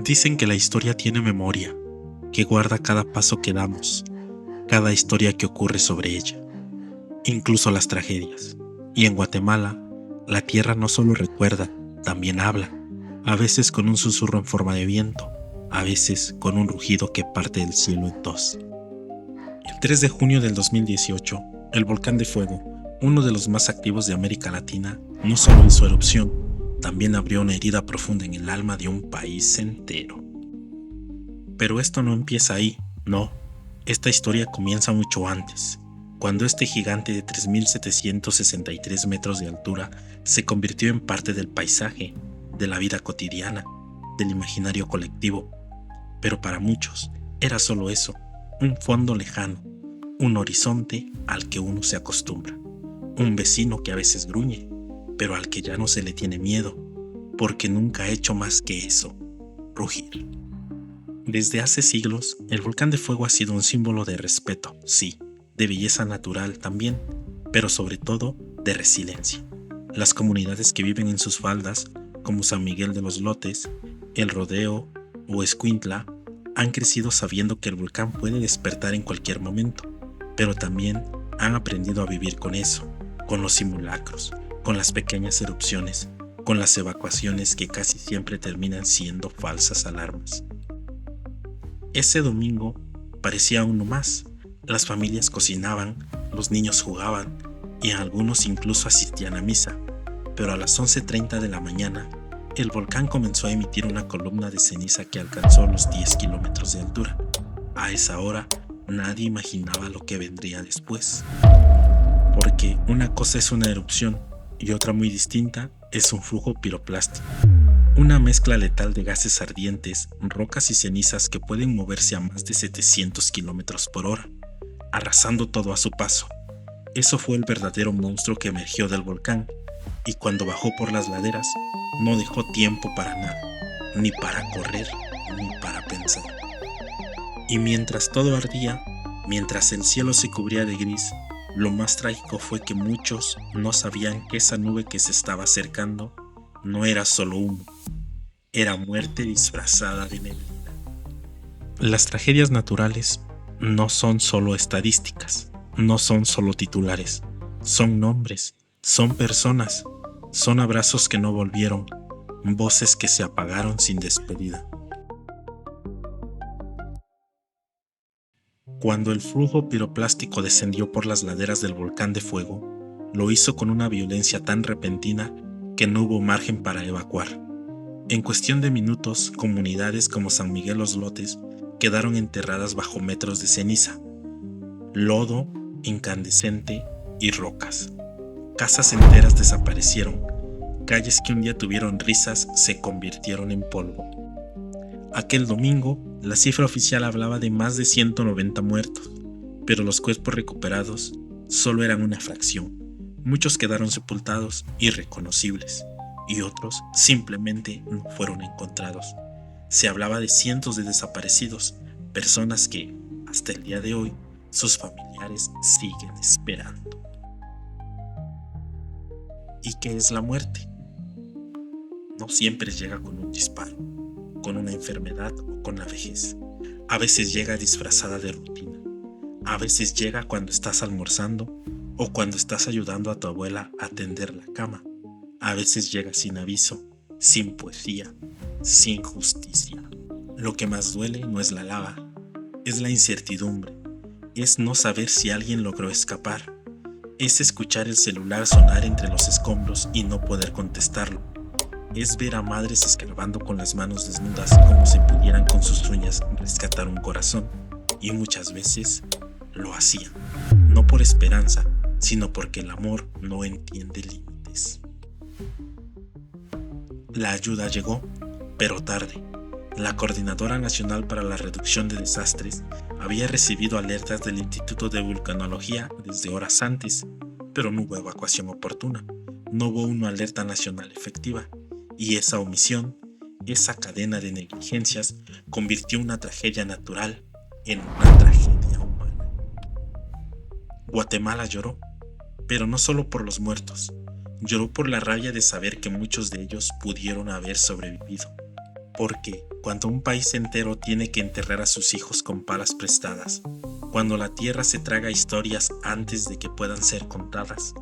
Dicen que la historia tiene memoria, que guarda cada paso que damos, cada historia que ocurre sobre ella, incluso las tragedias. Y en Guatemala, la tierra no solo recuerda, también habla, a veces con un susurro en forma de viento, a veces con un rugido que parte del cielo en dos. El 3 de junio del 2018, el volcán de fuego, uno de los más activos de América Latina, no solo hizo erupción, también abrió una herida profunda en el alma de un país entero. Pero esto no empieza ahí, no. Esta historia comienza mucho antes, cuando este gigante de 3.763 metros de altura se convirtió en parte del paisaje, de la vida cotidiana, del imaginario colectivo. Pero para muchos era solo eso, un fondo lejano, un horizonte al que uno se acostumbra, un vecino que a veces gruñe, pero al que ya no se le tiene miedo, porque nunca ha hecho más que eso, rugir. Desde hace siglos, el volcán de fuego ha sido un símbolo de respeto, sí, de belleza natural también, pero sobre todo de resiliencia. Las comunidades que viven en sus faldas, como San Miguel de los Lotes, El Rodeo o Escuintla, han crecido sabiendo que el volcán puede despertar en cualquier momento, pero también han aprendido a vivir con eso, con los simulacros, con las pequeñas erupciones, con las evacuaciones que casi siempre terminan siendo falsas alarmas. Ese domingo parecía uno más. Las familias cocinaban, los niños jugaban y algunos incluso asistían a misa. Pero a las 11:30 de la mañana, el volcán comenzó a emitir una columna de ceniza que alcanzó los 10 kilómetros de altura. A esa hora, nadie imaginaba lo que vendría después. Porque una cosa es una erupción y otra muy distinta es un flujo piroplástico. Una mezcla letal de gases ardientes, rocas y cenizas que pueden moverse a más de 700 kilómetros por hora, arrasando todo a su paso. Eso fue el verdadero monstruo que emergió del volcán, y cuando bajó por las laderas, no dejó tiempo para nada, ni para correr, ni para pensar. Y mientras todo ardía, mientras el cielo se cubría de gris, lo más trágico fue que muchos no sabían que esa nube que se estaba acercando no era solo humo, era muerte disfrazada de neblina. Las tragedias naturales no son solo estadísticas, no son solo titulares, son nombres, son personas, son abrazos que no volvieron, voces que se apagaron sin despedida. Cuando el flujo piroplástico descendió por las laderas del volcán de fuego, lo hizo con una violencia tan repentina que no hubo margen para evacuar. En cuestión de minutos, comunidades como San Miguel Los Lotes quedaron enterradas bajo metros de ceniza, lodo incandescente y rocas. Casas enteras desaparecieron, calles que un día tuvieron risas se convirtieron en polvo. Aquel domingo, la cifra oficial hablaba de más de 190 muertos, pero los cuerpos recuperados solo eran una fracción. Muchos quedaron sepultados irreconocibles y otros simplemente no fueron encontrados. Se hablaba de cientos de desaparecidos, personas que, hasta el día de hoy, sus familiares siguen esperando. ¿Y qué es la muerte? No siempre llega con un disparo, con una enfermedad o con la vejez. A veces llega disfrazada de rutina. A veces llega cuando estás almorzando o cuando estás ayudando a tu abuela a tender la cama. A veces llega sin aviso, sin poesía, sin justicia. Lo que más duele no es la lava, es la incertidumbre, es no saber si alguien logró escapar, es escuchar el celular sonar entre los escombros y no poder contestarlo, es ver a madres escarbando con las manos desnudas como si pudieran con sus uñas rescatar un corazón, y muchas veces lo hacían, no por esperanza, sino porque el amor no entiende límites. La ayuda llegó, pero tarde. La Coordinadora Nacional para la Reducción de Desastres había recibido alertas del Instituto de Vulcanología desde horas antes, pero no hubo evacuación oportuna, no hubo una alerta nacional efectiva, y esa omisión, esa cadena de negligencias, convirtió una tragedia natural en una tragedia humana. Guatemala lloró, pero no solo por los muertos, Lloró por la rabia de saber que muchos de ellos pudieron haber sobrevivido. Porque cuando un país entero tiene que enterrar a sus hijos con palas prestadas, cuando la tierra se traga historias antes de que puedan ser contadas,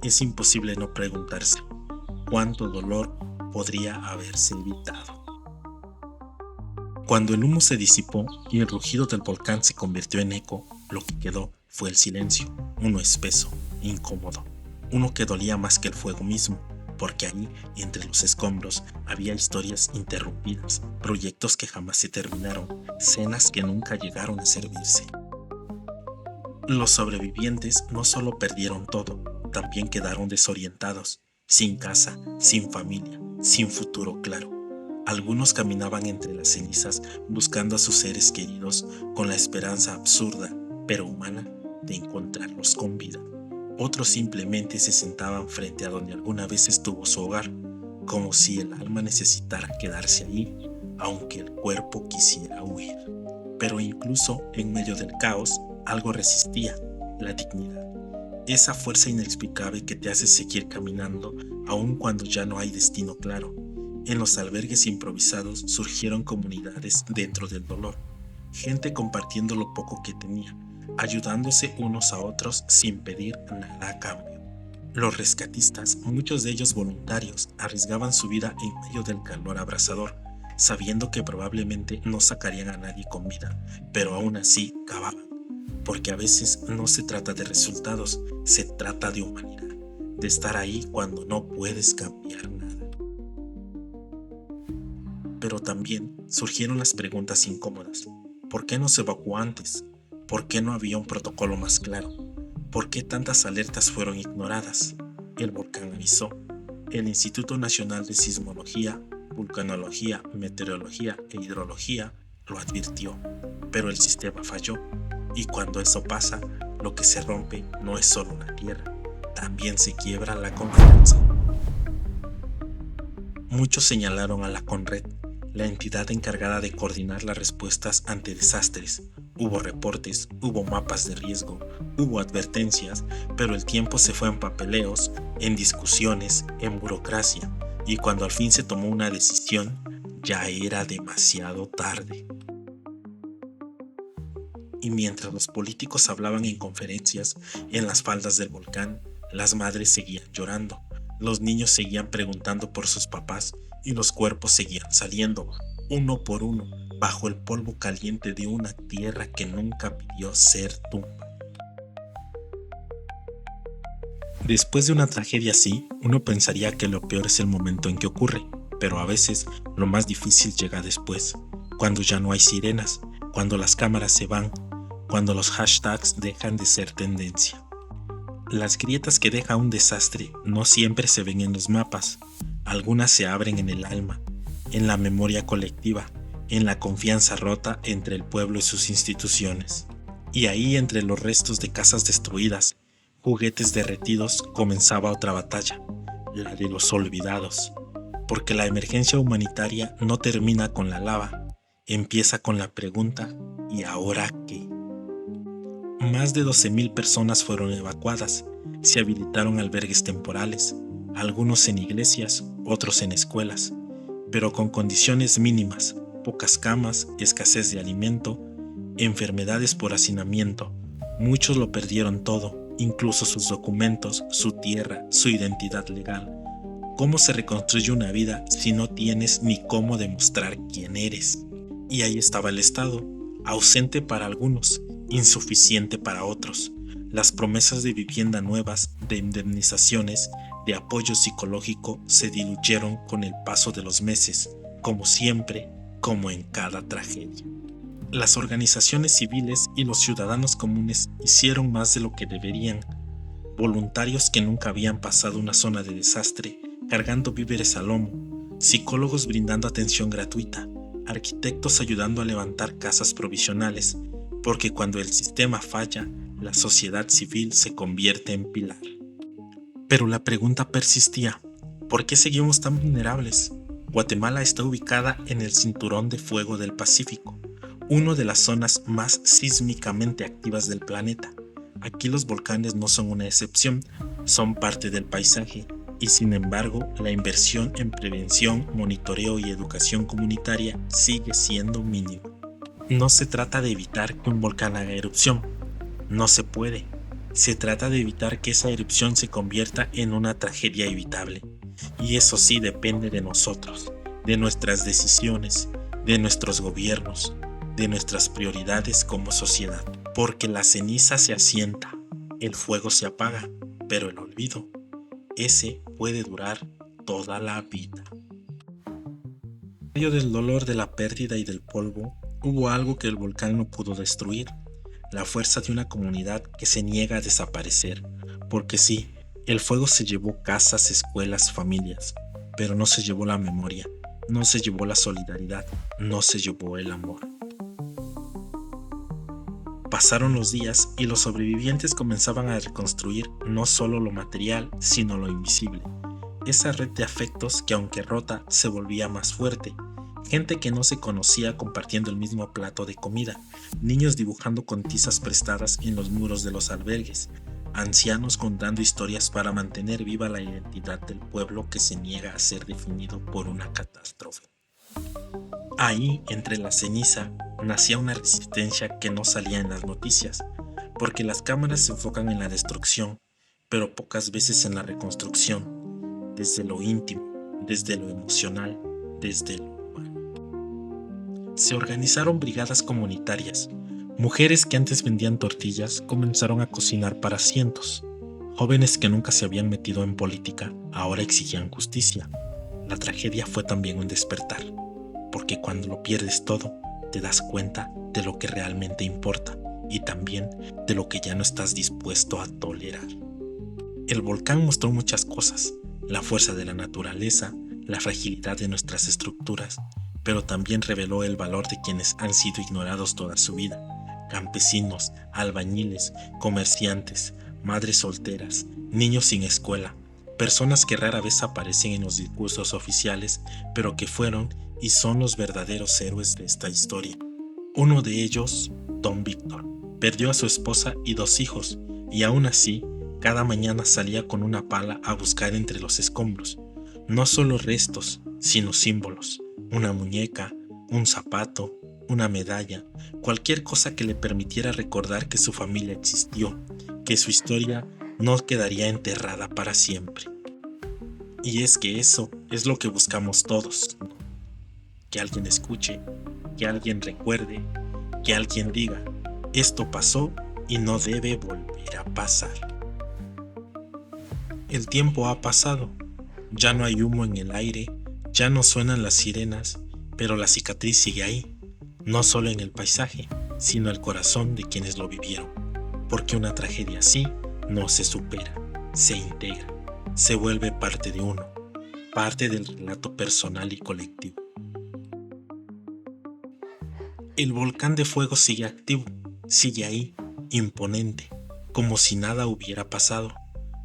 es imposible no preguntarse cuánto dolor podría haberse evitado. Cuando el humo se disipó y el rugido del volcán se convirtió en eco, lo que quedó fue el silencio, uno espeso, incómodo, uno que dolía más que el fuego mismo, porque ahí, entre los escombros, había historias interrumpidas, proyectos que jamás se terminaron, cenas que nunca llegaron a servirse. Los sobrevivientes no solo perdieron todo, también quedaron desorientados, sin casa, sin familia, sin futuro claro. Algunos caminaban entre las cenizas buscando a sus seres queridos con la esperanza absurda, pero humana, de encontrarlos con vida. Otros simplemente se sentaban frente a donde alguna vez estuvo su hogar, como si el alma necesitara quedarse allí, aunque el cuerpo quisiera huir. Pero incluso en medio del caos, algo resistía, la dignidad. Esa fuerza inexplicable que te hace seguir caminando aun cuando ya no hay destino claro. En los albergues improvisados surgieron comunidades dentro del dolor, gente compartiendo lo poco que tenía, ayudándose unos a otros sin pedir nada a cambio. Los rescatistas, muchos de ellos voluntarios, arriesgaban su vida en medio del calor abrasador, sabiendo que probablemente no sacarían a nadie con vida, pero aún así cavaban, porque a veces no se trata de resultados, se trata de humanidad, de estar ahí cuando no puedes cambiar nada. Pero también surgieron las preguntas incómodas. ¿Por qué no se evacuó antes? ¿Por qué no había un protocolo más claro? ¿Por qué tantas alertas fueron ignoradas? El volcán avisó. El Instituto Nacional de Sismología, Vulcanología, Meteorología e Hidrología lo advirtió, pero el sistema falló. Y cuando eso pasa, lo que se rompe no es solo la tierra, también se quiebra la confianza. Muchos señalaron a la CONRED, la entidad encargada de coordinar las respuestas ante desastres. Hubo reportes, hubo mapas de riesgo, hubo advertencias, pero el tiempo se fue en papeleos, en discusiones, en burocracia, y cuando al fin se tomó una decisión, ya era demasiado tarde. Y mientras los políticos hablaban en conferencias, en las faldas del volcán, las madres seguían llorando, los niños seguían preguntando por sus papás y los cuerpos seguían saliendo, uno por uno, bajo el polvo caliente de una tierra que nunca pidió ser tumba. Después de una tragedia así, uno pensaría que lo peor es el momento en que ocurre, pero a veces lo más difícil llega después, cuando ya no hay sirenas, cuando las cámaras se van, cuando los hashtags dejan de ser tendencia. Las grietas que deja un desastre no siempre se ven en los mapas, algunas se abren en el alma, en la memoria colectiva, en la confianza rota entre el pueblo y sus instituciones. Y ahí, entre los restos de casas destruidas, juguetes derretidos, comenzaba otra batalla, la de los olvidados, porque la emergencia humanitaria no termina con la lava, empieza con la pregunta ¿y ahora qué? Más de 12,000 personas fueron evacuadas, se habilitaron albergues temporales, algunos en iglesias, otros en escuelas, pero con condiciones mínimas, pocas camas, escasez de alimento, enfermedades por hacinamiento. Muchos lo perdieron todo, incluso sus documentos, su tierra, su identidad legal. ¿Cómo se reconstruye una vida si no tienes ni cómo demostrar quién eres? Y ahí estaba el Estado, ausente para algunos, insuficiente para otros. Las promesas de vivienda nuevas, de indemnizaciones, de apoyo psicológico se diluyeron con el paso de los meses, como siempre, como en cada tragedia. Las organizaciones civiles y los ciudadanos comunes hicieron más de lo que deberían. Voluntarios que nunca habían pasado una zona de desastre, cargando víveres al lomo, psicólogos brindando atención gratuita, arquitectos ayudando a levantar casas provisionales, porque cuando el sistema falla, la sociedad civil se convierte en pilar. Pero la pregunta persistía, ¿por qué seguimos tan vulnerables? Guatemala está ubicada en el cinturón de fuego del Pacífico, una de las zonas más sísmicamente activas del planeta. Aquí los volcanes no son una excepción, son parte del paisaje, Y sin embargo, la inversión en prevención, monitoreo y educación comunitaria sigue siendo mínima. No se trata de evitar que un volcán haga erupción, no se puede. Se trata de evitar que esa erupción se convierta en una tragedia evitable. Y eso sí depende de nosotros, de nuestras decisiones, de nuestros gobiernos, de nuestras prioridades como sociedad. Porque la ceniza se asienta, el fuego se apaga, pero el olvido, ese puede durar toda la vida. En medio del dolor de la pérdida y del polvo, hubo algo que el volcán no pudo destruir: la fuerza de una comunidad que se niega a desaparecer. Porque sí, el fuego se llevó casas, escuelas, familias, pero no se llevó la memoria, no se llevó la solidaridad, no se llevó el amor. Pasaron los días y los sobrevivientes comenzaban a reconstruir no solo lo material, sino lo invisible. Esa red de afectos que, aunque rota, se volvía más fuerte. Gente que no se conocía compartiendo el mismo plato de comida, niños dibujando con tizas prestadas en los muros de los albergues, ancianos contando historias para mantener viva la identidad del pueblo que se niega a ser definido por una catástrofe. Ahí, entre la ceniza, nacía una resistencia que no salía en las noticias, porque las cámaras se enfocan en la destrucción, pero pocas veces en la reconstrucción, desde lo íntimo, desde lo emocional, desde lo humano. Se organizaron brigadas comunitarias. Mujeres que antes vendían tortillas comenzaron a cocinar para cientos. Jóvenes que nunca se habían metido en política ahora exigían justicia. La tragedia fue también un despertar, porque cuando lo pierdes todo, te das cuenta de lo que realmente importa y también de lo que ya no estás dispuesto a tolerar. El volcán mostró muchas cosas: la fuerza de la naturaleza, la fragilidad de nuestras estructuras, pero también reveló el valor de quienes han sido ignorados toda su vida: campesinos, albañiles, comerciantes, madres solteras, niños sin escuela, personas que rara vez aparecen en los discursos oficiales, pero que fueron y son los verdaderos héroes de esta historia. Uno de ellos, Don Víctor, perdió a su esposa y 2 hijos, y aún así, cada mañana salía con una pala a buscar entre los escombros, no solo restos, sino símbolos: una muñeca, un zapato, una medalla, cualquier cosa que le permitiera recordar que su familia existió, que su historia no quedaría enterrada para siempre. Y es que eso es lo que buscamos todos: que alguien escuche, que alguien recuerde, que alguien diga: esto pasó y no debe volver a pasar. El tiempo ha pasado, ya no hay humo en el aire, ya no suenan las sirenas, pero la cicatriz sigue ahí, no solo en el paisaje, sino el corazón de quienes lo vivieron, porque una tragedia así no se supera, se integra, se vuelve parte de uno, parte del relato personal y colectivo. El volcán de fuego sigue activo, sigue ahí, imponente, como si nada hubiera pasado,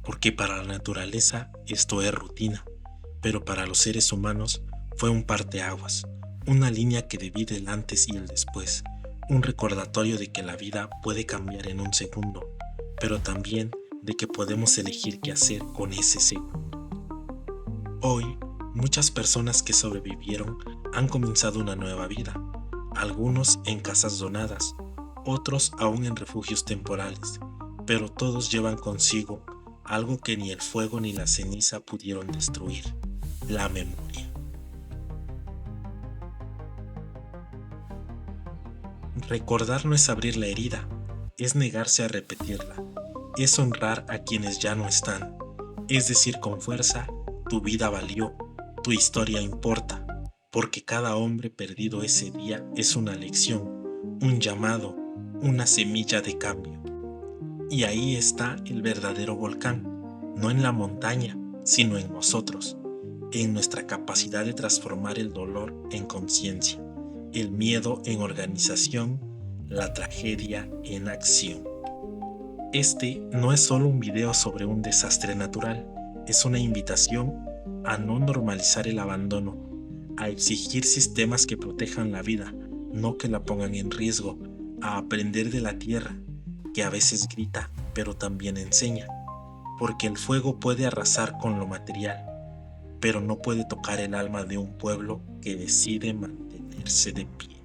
porque para la naturaleza esto es rutina, pero para los seres humanos fue un parteaguas, una línea que divide el antes y el después, un recordatorio de que la vida puede cambiar en un segundo, pero también de que podemos elegir qué hacer con ese segundo. Hoy, muchas personas que sobrevivieron han comenzado una nueva vida, algunos en casas donadas, otros aún en refugios temporales, pero todos llevan consigo algo que ni el fuego ni la ceniza pudieron destruir: la memoria. Recordar no es abrir la herida, es negarse a repetirla, es honrar a quienes ya no están, es decir con fuerza: tu vida valió, tu historia importa, porque cada hombre perdido ese día es una lección, un llamado, una semilla de cambio. Y ahí está el verdadero volcán, no en la montaña, sino en nosotros, en nuestra capacidad de transformar el dolor en conciencia, el miedo en organización, la tragedia en acción. Este no es solo un video sobre un desastre natural, es una invitación a no normalizar el abandono, a exigir sistemas que protejan la vida, no que la pongan en riesgo, a aprender de la tierra, que a veces grita, pero también enseña, porque el fuego puede arrasar con lo material, pero no puede tocar el alma de un pueblo que decide mantenerse de pie.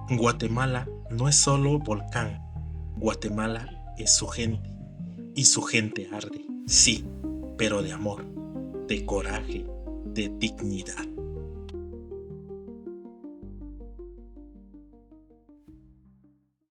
Guatemala no es solo volcán, Guatemala es su gente, y su gente arde, sí, pero de amor, de coraje, de dignidad.